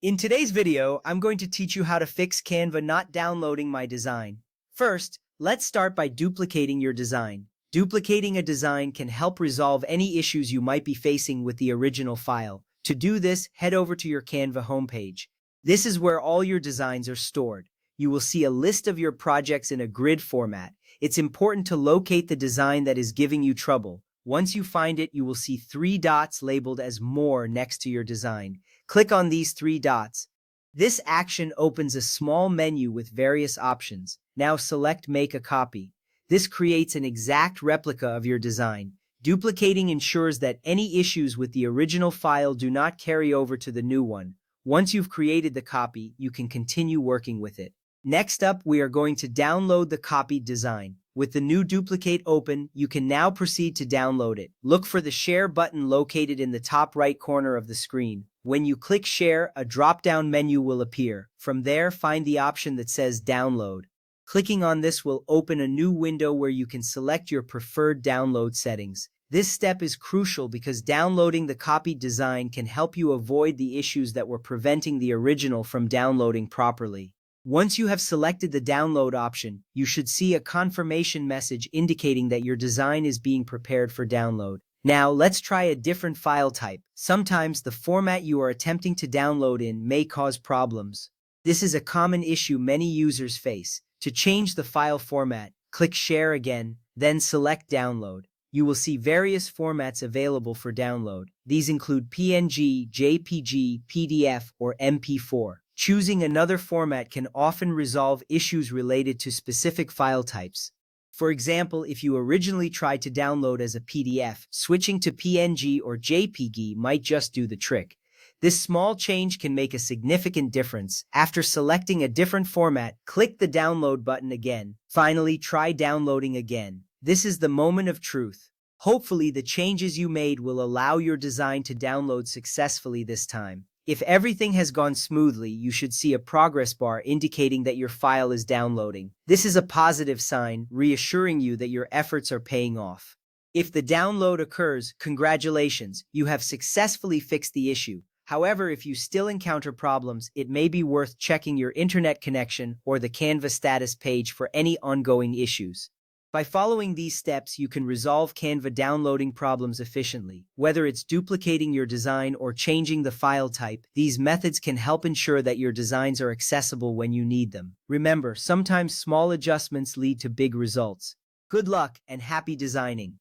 In today's video, I'm going to teach you how to fix Canva not downloading my design. First, let's start by duplicating your design. Duplicating a design can help resolve any issues you might be facing with the original file. To do this, head over to your Canva homepage. This is where all your designs are stored. You will see a list of your projects in a grid format. It's important to locate the design that is giving you trouble. Once you find it, you will see 3 dots labeled as More next to your design. Click on these 3 dots. This action opens a small menu with various options. Now select Make a Copy. This creates an exact replica of your design. Duplicating ensures that any issues with the original file do not carry over to the new one. Once you've created the copy, you can continue working with it. Next up, we are going to download the copied design. With the new duplicate open, you can now proceed to download it. Look for the Share button located in the top right corner of the screen. When you click Share, a drop-down menu will appear. From there, find the option that says Download. Clicking on this will open a new window where you can select your preferred download settings. This step is crucial because downloading the copied design can help you avoid the issues that were preventing the original from downloading properly. Once you have selected the download option, you should see a confirmation message indicating that your design is being prepared for download. Now, let's try a different file type. Sometimes the format you are attempting to download in may cause problems. This is a common issue many users face. To change the file format, click Share again, then select Download. You will see various formats available for download. These include PNG, JPG, PDF, or MP4. Choosing another format can often resolve issues related to specific file types. For example, if you originally tried to download as a PDF, switching to PNG or JPG might just do the trick. This small change can make a significant difference. After selecting a different format, click the download button again. Finally, try downloading again. This is the moment of truth. Hopefully, the changes you made will allow your design to download successfully this time. If everything has gone smoothly, you should see a progress bar indicating that your file is downloading. This is a positive sign, reassuring you that your efforts are paying off. If the download occurs, congratulations, you have successfully fixed the issue. However, if you still encounter problems, it may be worth checking your internet connection or the Canva status page for any ongoing issues. By following these steps, you can resolve Canva downloading problems efficiently. Whether it's duplicating your design or changing the file type, these methods can help ensure that your designs are accessible when you need them. Remember, sometimes small adjustments lead to big results. Good luck and happy designing!